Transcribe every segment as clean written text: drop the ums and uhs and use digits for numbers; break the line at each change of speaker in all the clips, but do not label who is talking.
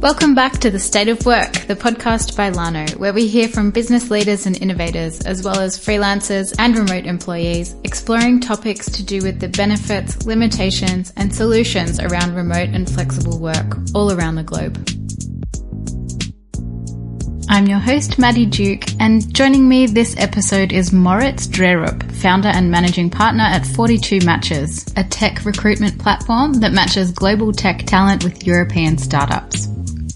Welcome back to The State of Work, the podcast by Lano, where we hear from business leaders and innovators, as well as freelancers and remote employees, exploring topics to do with the benefits, limitations, and solutions around remote and flexible work all around the globe. I'm your host, Maddie Duke, and joining me this episode is Moritz Drerup, founder and managing partner at 42 Matches, a tech recruitment platform that matches global tech talent with European startups.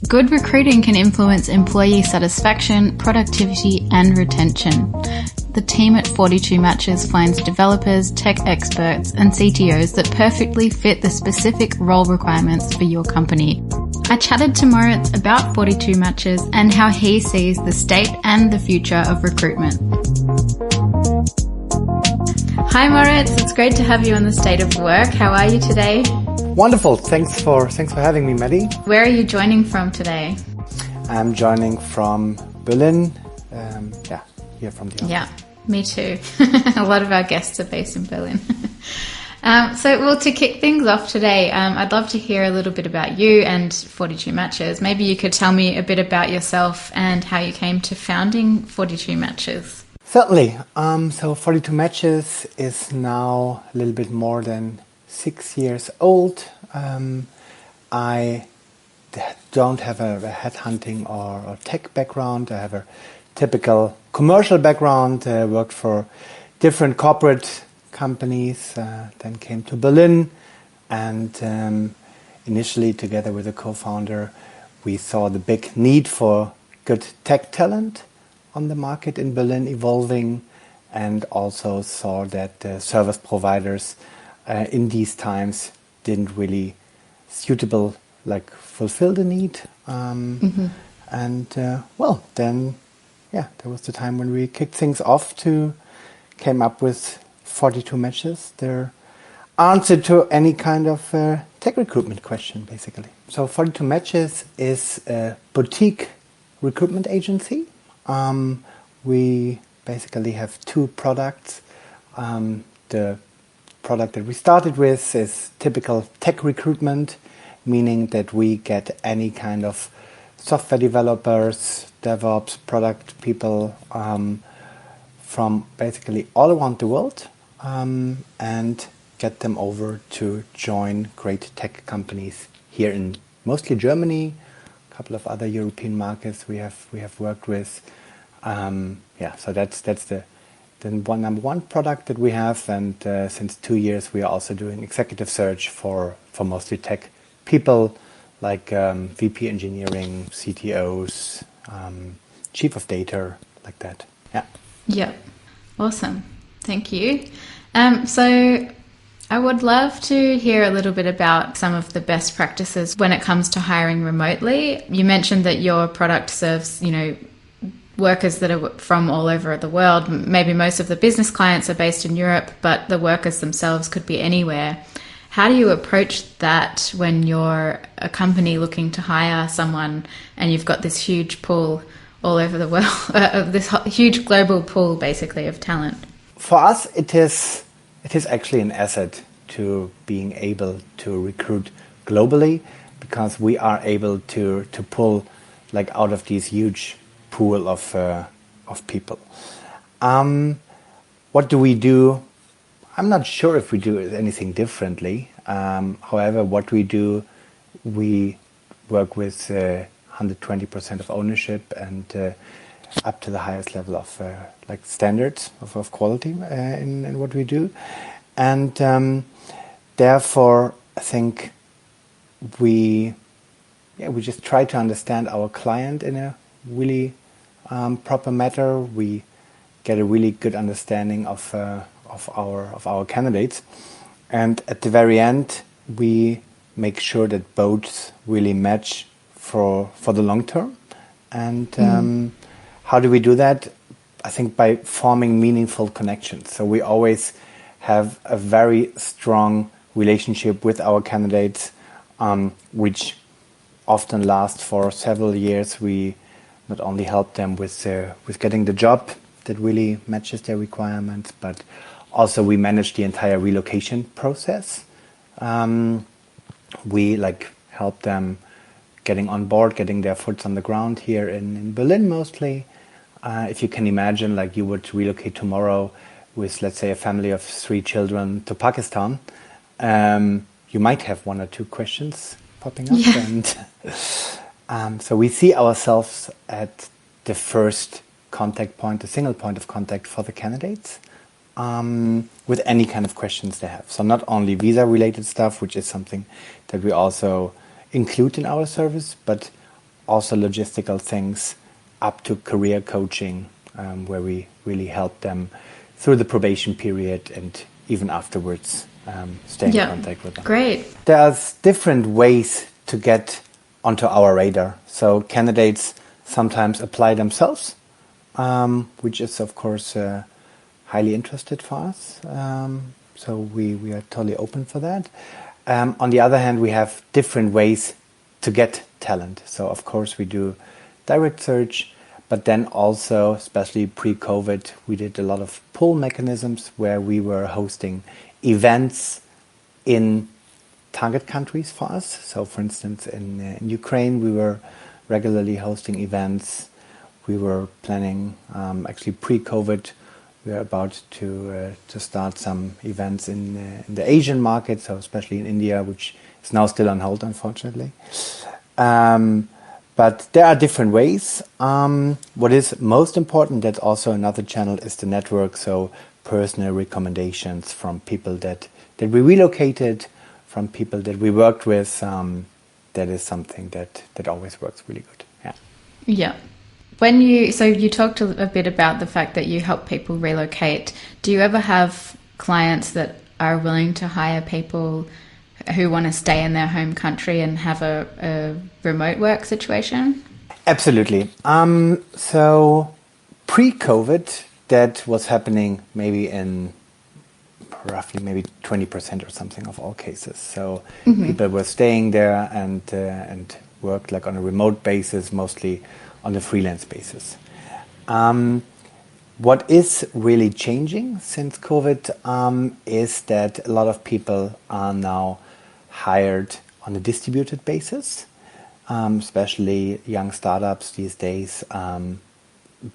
Good recruiting can influence employee satisfaction, productivity, and retention. The team at 42 Matches finds developers, tech experts, and CTOs that perfectly fit the specific role requirements for your company. I chatted to Moritz about 42 Matches and how he sees the state and the future of recruitment. Hi Moritz, it's great to have you on The State of Work. How are you today?
Wonderful. Thanks for having me, Maddie.
Where are you joining from today?
I'm joining from Berlin. Here from the office.
Yeah, me too. A lot of our guests are based in Berlin. To kick things off today, I'd love to hear a little bit about you and 42 Matches. Maybe you could tell me a bit about yourself and how you came to founding 42 Matches.
Certainly. 42 Matches is now a little bit more than 6 years old. I don't have a headhunting or tech background. I have a typical commercial background. I worked for different corporate companies, then came to Berlin, and initially together with a co-founder we saw the big need for good tech talent on the market in Berlin evolving, and also saw that service providers in these times didn't really fulfill the need. Then there was the time when we kicked things off came up with 42 Matches, their answer to any kind of tech recruitment question, basically. So 42 Matches is a boutique recruitment agency. We basically have two products. The product that we started with is typical tech recruitment, meaning that we get any kind of software developers, DevOps, product people from basically all around the world, and get them over to join great tech companies here in mostly Germany, a couple of other European markets we have worked with. So that's the number one product that we have, and since 2 years we are also doing executive search for mostly tech people, like VP engineering, CTOs, chief of data, like that.
Yeah, awesome. Thank you. So I would love to hear a little bit about some of the best practices when it comes to hiring remotely. You mentioned that your product serves, workers that are from all over the world. Maybe most of the business clients are based in Europe, but the workers themselves could be anywhere. How do you approach that when you're a company looking to hire someone and you've got this huge pool all over the world, this huge global pool basically of talent?
For us, it is actually an asset to being able to recruit globally, because we are able to pull out of these huge pool of people. What do we do? I'm not sure if we do anything differently. However, what we do, we work with 120% of ownership and up to the highest level of standards of quality in what we do, and therefore I think we just try to understand our client in a really proper matter. We get a really good understanding of our candidates, and at the very end we make sure that both really match for the long term. And how do we do that? I think by forming meaningful connections. So we always have a very strong relationship with our candidates, which often lasts for several years. We not only help them with getting the job that really matches their requirements, but also we manage the entire relocation process. We help them getting on board, getting their foot on the ground here in Berlin mostly. If you can imagine, like you would relocate tomorrow with, let's say, a family of 3 children to Pakistan, you might have 1 or 2 questions popping up.
Yeah.
And so we see ourselves at the first contact point, the single point of contact for the candidates, with any kind of questions they have. So not only visa-related stuff, which is something that we also include in our service, but also logistical things up to career coaching, where we really help them through the probation period and even afterwards stay in contact with them.
Great.
There's different ways to get onto our radar. So candidates sometimes apply themselves, which is of course highly interested for us. So we are totally open for that. On the other hand, we have different ways to get talent. So of course we do direct search, but then also, especially pre-COVID, we did a lot of pull mechanisms where we were hosting events in target countries for us. So for instance, in Ukraine, we were regularly hosting events. We were planning, actually pre-COVID, we are about to start some events in the Asian market, so especially in India, which is now still on hold, unfortunately. But there are different ways. What is most important, that's also another channel, is the network. So personal recommendations from people that we relocated, from people that we worked with. That is something that always works really good. Yeah.
Yeah. So you talked a bit about the fact that you help people relocate. Do you ever have clients that are willing to hire people who want to stay in their home country and have a remote work situation?
Absolutely. So pre-COVID, that was happening maybe in roughly maybe 20% or something of all cases. So people were staying there and worked like on a remote basis, mostly on a freelance basis. What is really changing since COVID is that a lot of people are now hired on a distributed basis, especially young startups these days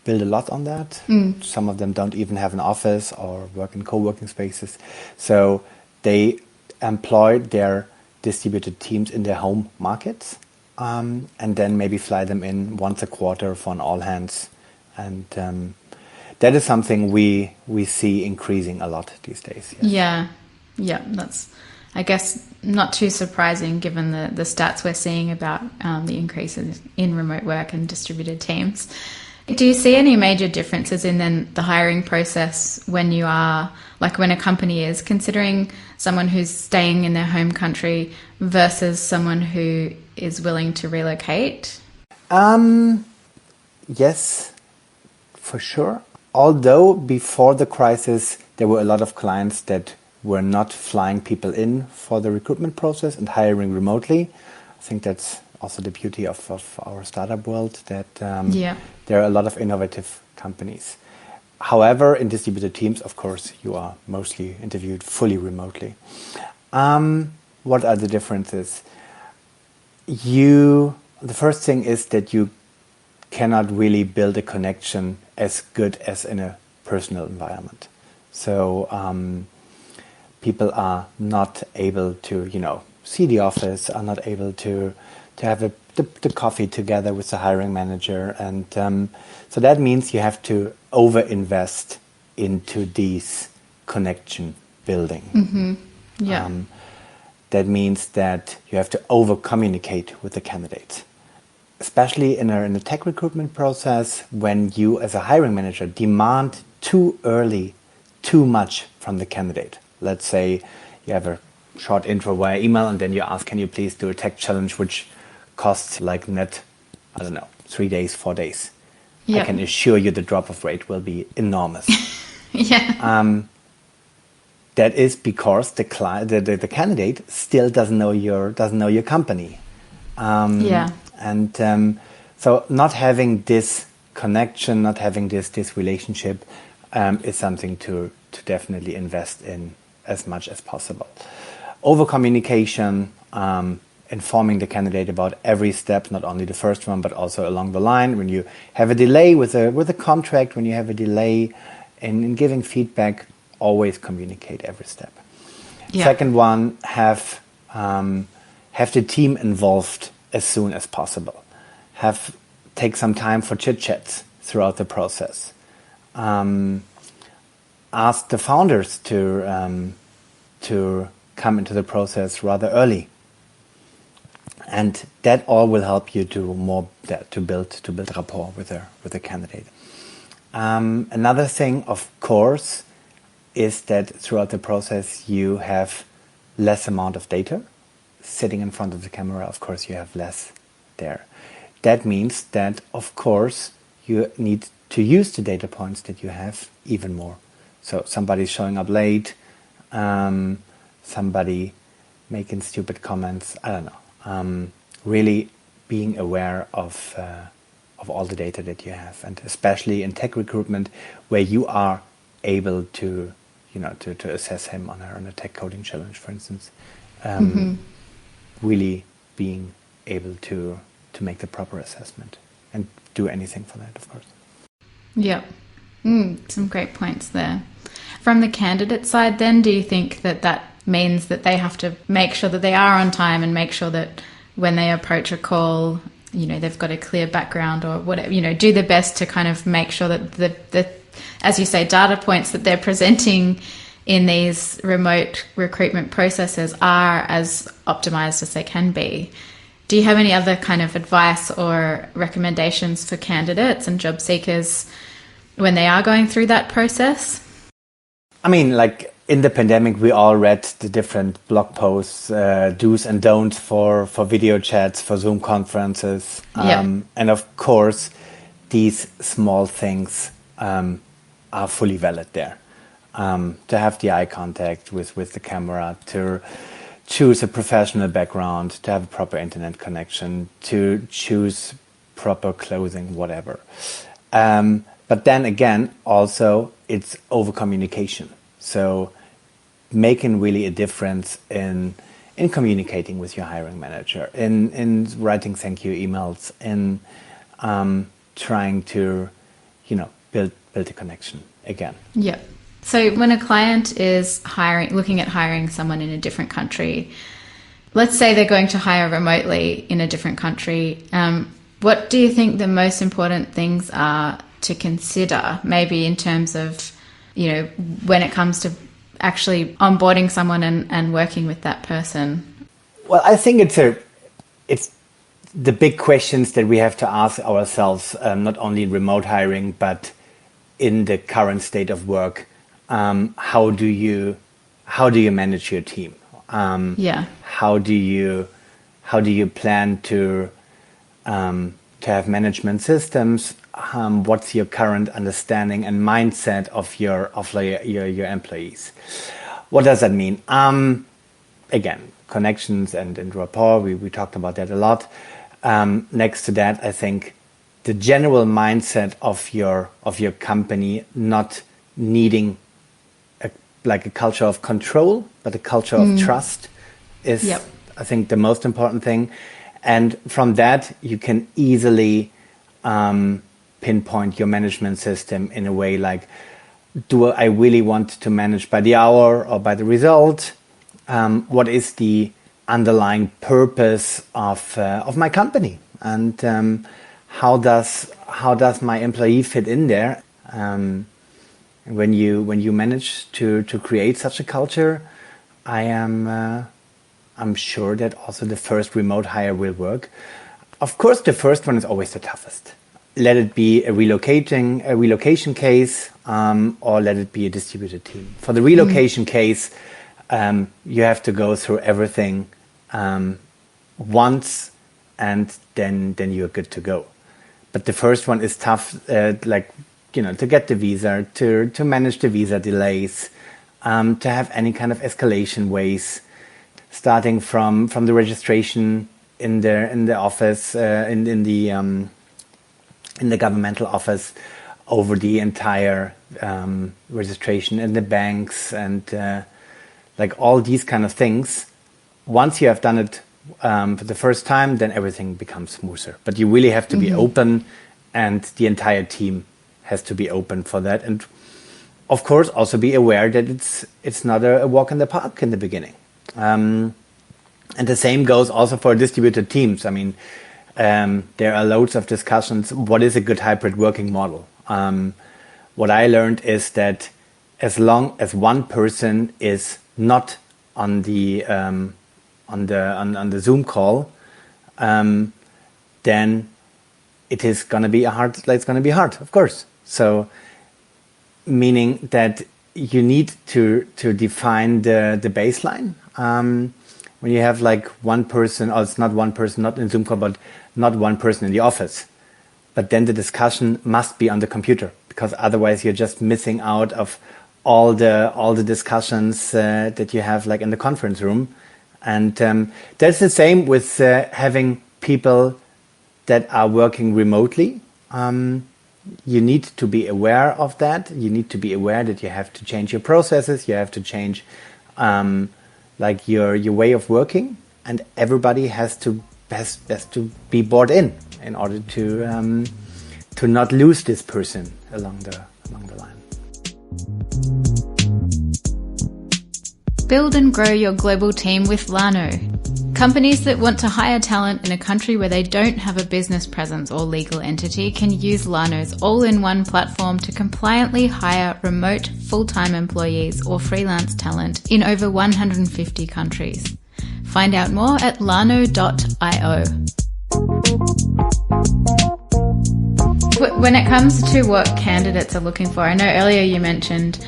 build a lot on that. Some of them don't even have an office or work in co-working spaces. So they employ their distributed teams in their home markets, and then maybe fly them in once a quarter for an all hands. And that is something we see increasing a lot these days.
Yes. Yeah. That's, I guess, not too surprising given the stats we're seeing about the increases in remote work and distributed teams. Do you see any major differences in then the hiring process when you are, like when a company is considering someone who's staying in their home country versus someone who is willing to relocate?
Yes, for sure. Although before the crisis, there were a lot of clients that were not flying people in for the recruitment process and hiring remotely. I think that's also the beauty of our startup world, that there are a lot of innovative companies. However, in distributed teams, of course, you are mostly interviewed fully remotely. What are the differences? The first thing is that you cannot really build a connection as good as in a personal environment. So people are not able to, see the office, are not able to have the coffee together with the hiring manager. And so that means you have to over-invest into these connection building.
Mm-hmm. Yeah.
That means that you have to over-communicate with the candidates. Especially in a tech recruitment process, when you as a hiring manager demand too early too much from the candidate. Let's say you have a short intro via email and then you ask, can you please do a tech challenge which costs like net, 3 days, 4 days. I can assure you the drop-off rate will be enormous. That is because the candidate still doesn't know your company. And so not having this connection, not having this relationship is something to definitely invest in as much as possible. Over communication informing the candidate about every step, not only the first one, but also along the line. When you have a delay with a contract, when you have a delay in giving feedback, always communicate every step. Yeah. Second one, have the team involved as soon as possible. Take some time for chit-chats throughout the process. Ask the founders to come into the process rather early, and that all will help you to build rapport with the candidate. Another thing, of course, is that throughout the process you have less amount of data sitting in front of the camera. Of course, you have less there. That means that, of course, you need to use the data points that you have even more. So somebody's showing up late, somebody making stupid comments, I don't know. Really being aware of all the data that you have, and especially in tech recruitment, where you are able to assess him on a tech coding challenge, for instance. Really being able to make the proper assessment and do anything for that, of course.
Yeah. Some great points there. From the candidate side then, do you think that means that they have to make sure that they are on time and make sure that when they approach a call, they've got a clear background or whatever, do their best to kind of make sure that the as you say, data points that they're presenting in these remote recruitment processes are as optimized as they can be? Do you have any other kind of advice or recommendations for candidates and job seekers when they are going through that process?
I mean, like in the pandemic, we all read the different blog posts, do's and don'ts for video chats, for Zoom conferences. And of course, these small things are fully valid there. To have the eye contact with the camera, to choose a professional background, to have a proper internet connection, to choose proper clothing, whatever. But then again, also it's over communication. So making really a difference in communicating with your hiring manager, in writing thank you emails, in trying to, build a connection again.
Yeah. So when a client is looking at hiring someone in a different country, let's say they're going to hire remotely in a different country, what do you think the most important things are to consider, maybe in terms of, when it comes to actually onboarding someone and working with that person?
Well, I think it's the big questions that we have to ask ourselves, not only in remote hiring, but in the current state of work. How do you manage your team? How do you plan to have management systems? What's your current understanding and mindset of your employees? What does that mean? Again, connections and rapport. We talked about that a lot. Next to that, I think the general mindset of your company not needing a culture of control, but a culture of trust is, I think, the most important thing. And from that, you can easily pinpoint your management system in a way like, do I really want to manage by the hour or by the result? What is the underlying purpose of my company? And how does my employee fit in there? When you manage to create such a culture, I'm sure that also the first remote hire will work. Of course, the first one is always the toughest. Let it be a relocation case, or let it be a distributed team. For the relocation case, you have to go through everything once, and then you're good to go. But the first one is tough, to get the visa, to manage the visa delays, to have any kind of escalation ways, starting from the registration in the office, in the governmental office, over the entire registration in the banks, and all these kind of things. Once you have done it for the first time, then everything becomes smoother. But you really have to be open, and the entire team has to be open for that. And of course, also be aware that it's not a walk in the park in the beginning. And the same goes also for distributed teams. I mean, there are loads of discussions. What is a good hybrid working model? What I learned is that as long as one person is not on the Zoom call, then it is going to be it's going to be hard, of course. So, meaning that you need to define the baseline. When you have like one person, or it's not one person, not in Zoom call, but not one person in the office. But then the discussion must be on the computer, because otherwise you're just missing out of all the discussions that you have like in the conference room. And that's the same with having people that are working remotely. You need to be aware of that. You need to be aware that you have to change your processes. You have to change like your way of working, and everybody has to be bought in order to not lose this person along the line.
Build and grow your global team with Lano. Companies that want to hire talent in a country where they don't have a business presence or legal entity can use Lano's all-in-one platform to compliantly hire remote full-time employees or freelance talent in over 150 countries. Find out more at lano.io. When it comes to what candidates are looking for, I know earlier you mentioned,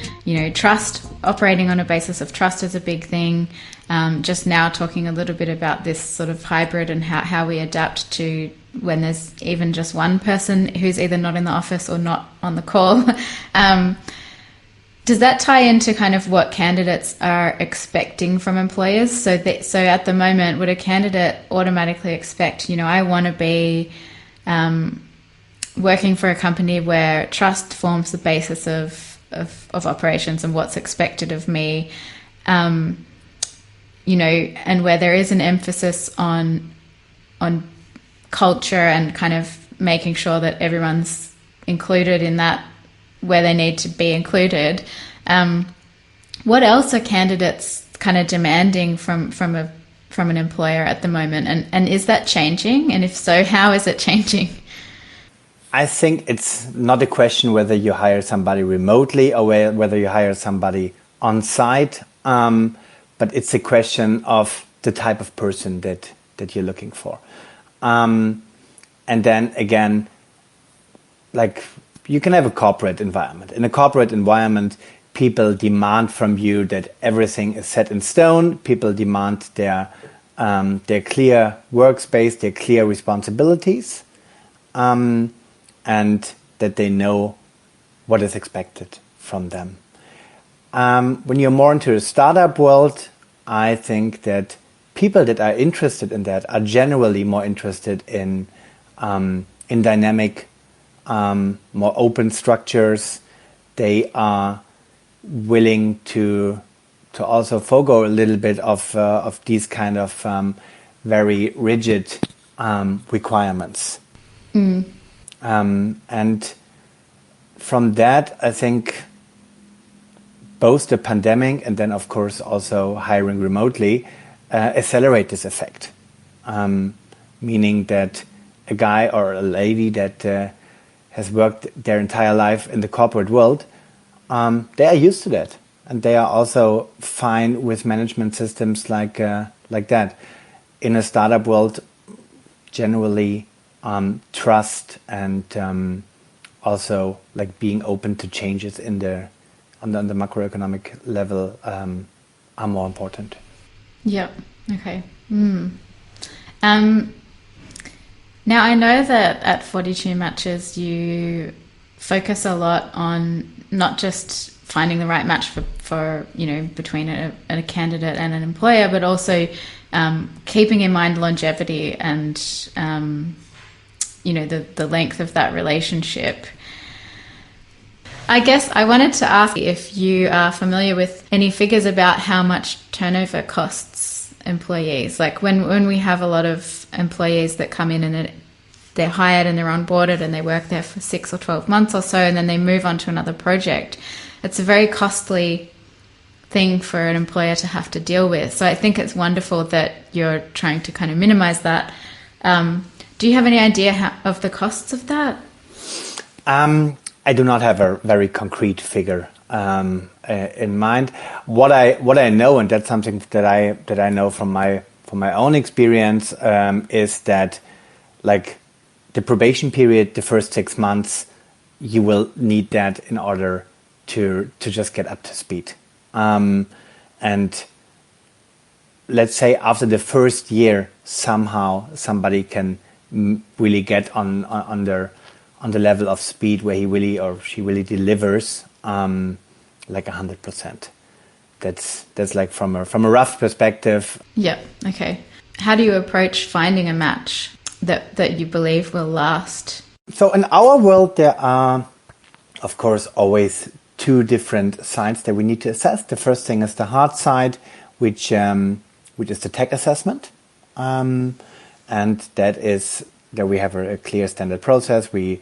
trust, operating on a basis of trust is a big thing. Just now talking a little bit about this sort of hybrid and how we adapt to when there's even just one person who's either not in the office or not on the call. Does that tie into kind of what candidates are expecting from employers? So at the moment, would a candidate automatically expect, I want to be working for a company where trust forms the basis of operations and what's expected of me, and where there is an emphasis on culture and kind of making sure that everyone's included in that where they need to be included. What else are candidates kind of demanding from an employer at the moment? And is that changing? And if so, how is it changing?
I think it's not a question whether you hire somebody remotely or whether you hire somebody on site, but it's a question of the type of person that you're looking for. And then again, like you can have a corporate environment. In a corporate environment, people demand from you that everything is set in stone. People demand their clear workspace, their clear responsibilities. And that they know what is expected from them. When you're more into the startup world, I think that people that are interested in that are generally more interested in dynamic, more open structures. They are willing to also forgo a little bit of these kind of very rigid requirements. And from that, I think both the pandemic and then, of course, also hiring remotely accelerate this effect. Meaning that a guy or a lady that has worked their entire life in the corporate world, they are used to that. And they are also fine with management systems like that. In a startup world, generally, trust and also like being open to changes on the macroeconomic level are more important.
Yeah. Okay. Now I know that at 42 Matches you focus a lot on not just finding the right match for between a candidate and an employer, but also keeping in mind longevity and the length of that relationship. I guess I wanted to ask if you are familiar with any figures about how much turnover costs employees? Like when we have a lot of employees that come in and they're hired and they're onboarded and they work there for 6 or 12 months or so, and then they move on to another project, it's a very costly thing for an employer to have to deal with. So I think it's wonderful that you're trying to kind of minimize that. Do you have any idea of the costs of that?
I do not have a very concrete figure in mind. What I know, and that's something that I know from my own experience, is that like the probation period, the first 6 months, you will need that in order to just get up to speed. And let's say after the first year, somehow somebody can really get on the level of speed where he really or she really delivers like 100%. That's like from a rough perspective.
Yeah. Okay. How do you approach finding a match that you believe will last?
So in our world, there are, of course, always two different sides that we need to assess. The first thing is the hard side, which is the tech assessment, and that is that we have a clear standard process. We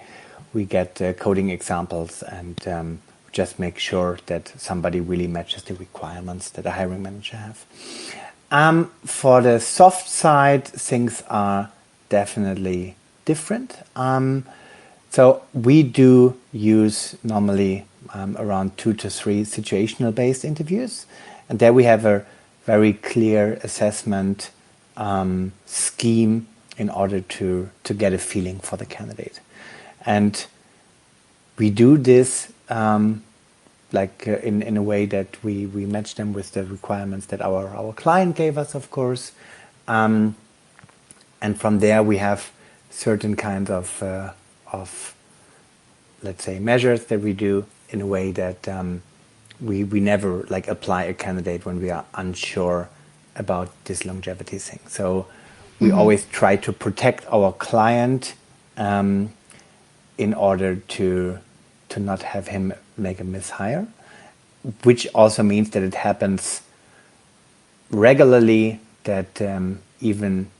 get coding examples and just make sure that somebody really matches the requirements that a hiring manager have. For the soft side, things are definitely different. So we do use normally around 2 to 3 situational based interviews, and there we have a very clear assessment scheme in order to get a feeling for the candidate. And we do this in a way that we match them with the requirements that our client gave us, of course. And from there we have certain kinds of let's say measures that we do in a way that we never like apply a candidate when we are unsure about this longevity thing. So we always try to protect our client in order to not have him make a mishire, which also means that it happens regularly that even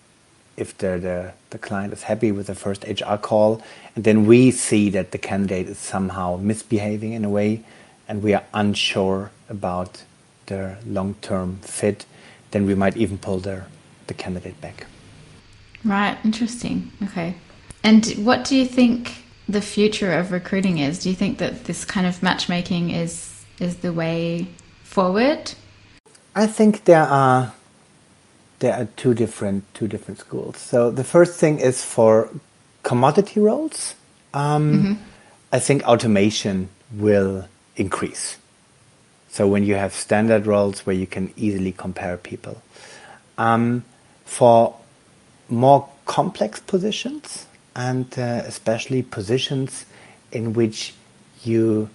if the client is happy with the first HR call, and then we see that the candidate is somehow misbehaving in a way, and we are unsure about their long-term fit, then we might even pull the candidate back. Right,
interesting. Okay. And what do you think the future of recruiting is? Do you think that this kind of matchmaking is the way forward?
I think there are two different schools. So the first thing is for commodity roles. I think automation will increase. So when you have standard roles where you can easily compare people. For more complex positions, and especially positions in which you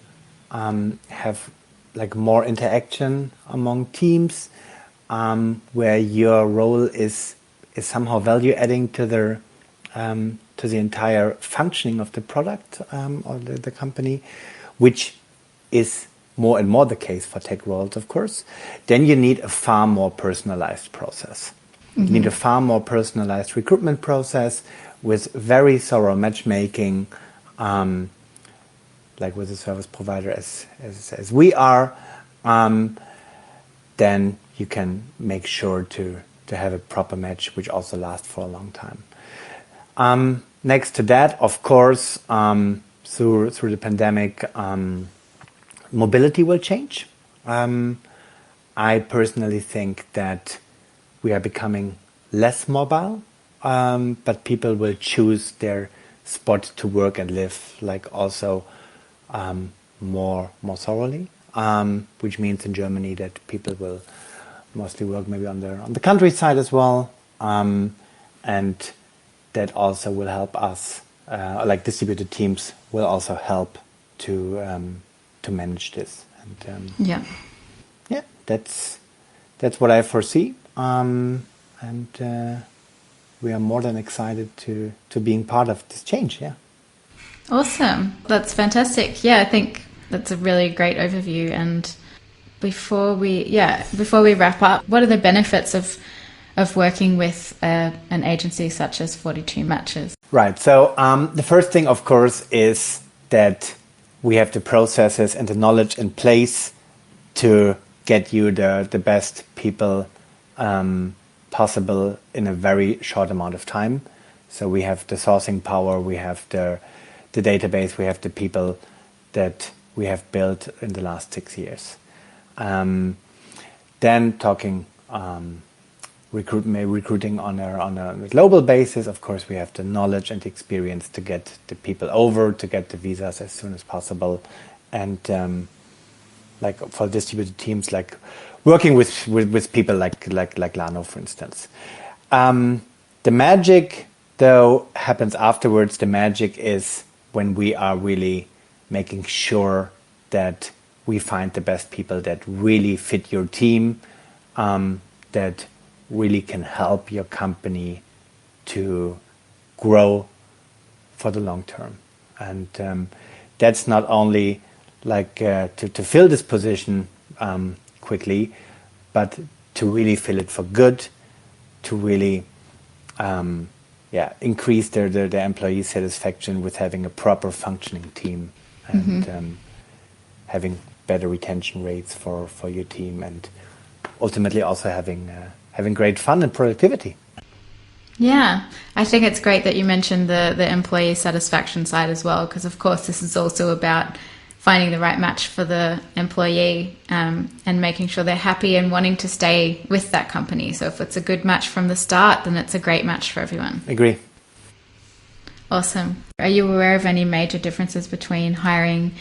have like more interaction among teams, where your role is somehow value adding to the entire functioning of the product or the company, which is more and more the case for tech roles, of course. Then you need a far more personalized process. You need a far more personalized recruitment process with very thorough matchmaking, like with a service provider as we are. Then you can make sure to have a proper match, which also lasts for a long time. Next to that, of course, through the pandemic, mobility will change. I personally think that we are becoming less mobile, but people will choose their spot to work and live, like also more thoroughly. Which means in Germany that people will mostly work maybe on the countryside as well, and that also will help us. Like distributed teams will also help to manage this. And that's what I foresee. And we are more than excited to being part of this change. Yeah.
Awesome. That's fantastic. Yeah, I think that's a really great overview. And before we wrap up, what are the benefits of of working with an agency such as 42 Matches?
Right. So the first thing, of course, is that we have the processes and the knowledge in place to get you the best people possible in a very short amount of time. So we have the sourcing power, we have the database, we have the people that we have built in the last 6 years. Then talking recruiting on a global basis, of course, we have the knowledge and experience to get the people over, to get the visas as soon as possible, and like for distributed teams, like working with people like Lano, for instance. The magic, though, happens afterwards. The magic is when we are really making sure that we find the best people that really fit your team, that really can help your company to grow for the long term. And that's not only like to fill this position quickly, but to really fill it for good, to really increase their employee satisfaction with having a proper functioning team and having better retention rates for your team, and ultimately also having great fun and productivity.
Yeah, I think it's great that you mentioned the employee satisfaction side as well, because of course this is also about finding the right match for the employee and making sure they're happy and wanting to stay with that company. So if it's a good match from the start, then it's a great match for everyone.
Agree.
Awesome. Are you aware of any major differences between hiring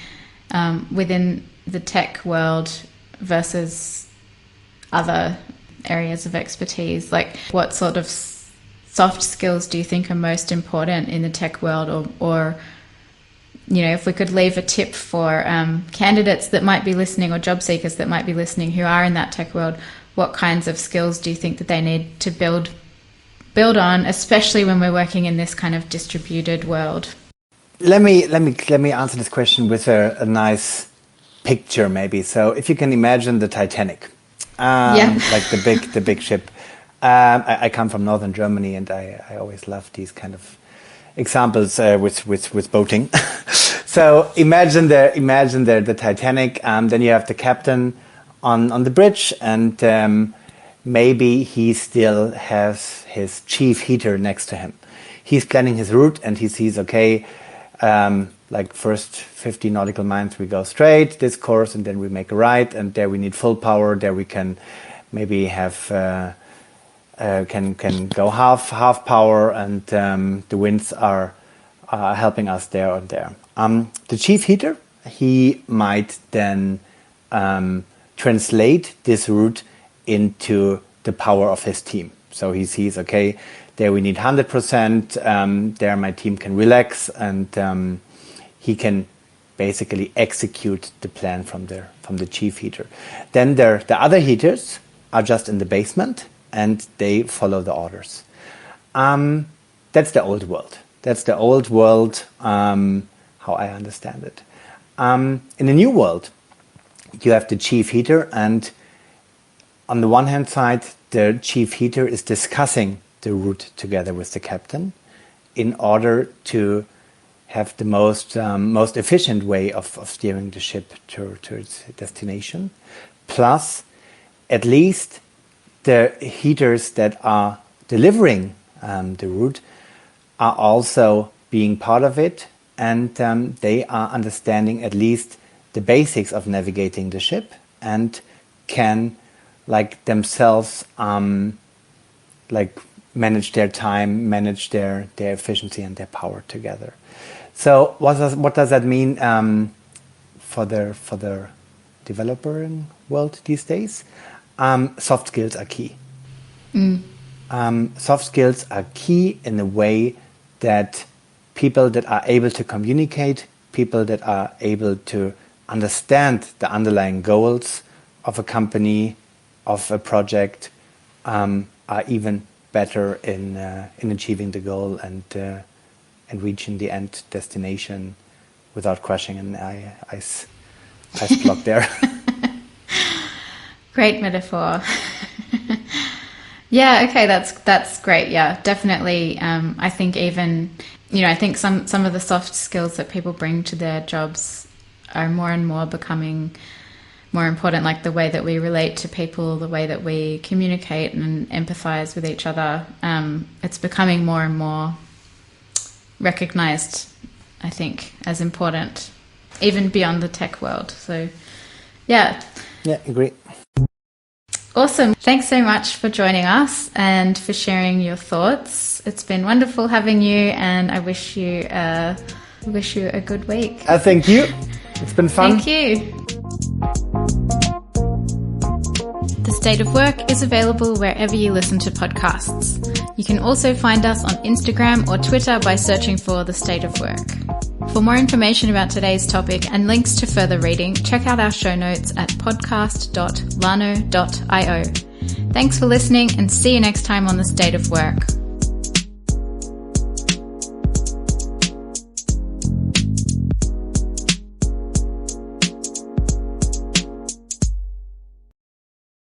within the tech world versus other areas of expertise? Like, what sort of soft skills do you think are most important in the tech world, or you know, if we could leave a tip for candidates that might be listening, or job seekers that might be listening who are in that tech world, what kinds of skills do you think that they need to build on, especially when we're working in this kind of distributed world? Let me
answer this question with a nice picture, maybe. So if you can imagine the Titanic, like the big ship. I come from northern Germany, and I always love these kind of examples with boating. So imagine the Titanic. Then you have the captain on the bridge, and maybe he still has his chief heater next to him. He's planning his route, and he sees, okay, like first 50 nautical miles we go straight this course, and then we make a right, and there we need full power. There we can maybe have can go half power, and the winds are helping us there and there. The chief heater, he might then translate this route into the power of his team. So he sees, okay, there we need 100%, there my team can relax, and he can basically execute the plan from the chief heater. Then the other heaters are just in the basement, and they follow the orders. That's the old world. That's the old world, how I understand it. In the new world, you have the chief heater, and on the one hand side, the chief heater is discussing the route together with the captain in order to have the most efficient way of steering the ship to its destination. Plus, at least the heaters that are delivering the route are also being part of it, and they are understanding at least the basics of navigating the ship, and can like themselves like manage their time, manage their efficiency and their power together. So what does that mean for the developer world these days? Soft skills are key. Soft skills are key in a way that people that are able to communicate, people that are able to understand the underlying goals of a company, of a project, are even better in achieving the goal and reaching the end destination without crashing an ice block there.
Great metaphor. Yeah, okay, that's great. Yeah, definitely. I think even, I think some of the soft skills that people bring to their jobs are more and more becoming more important, like the way that we relate to people, the way that we communicate and empathize with each other. It's becoming more and more recognized, I think, as important, even beyond the tech world. So, yeah.
Yeah, agree.
Awesome. Thanks so much for joining us and for sharing your thoughts. It's been wonderful having you, and I wish you a good week.
Thank you. It's been fun.
Thank you. The State of Work is available wherever you listen to podcasts. You can also find us on Instagram or Twitter by searching for The State of Work. For more information about today's topic and links to further reading, check out our show notes at podcast.lano.io. Thanks for listening, and see you next time on The State of Work.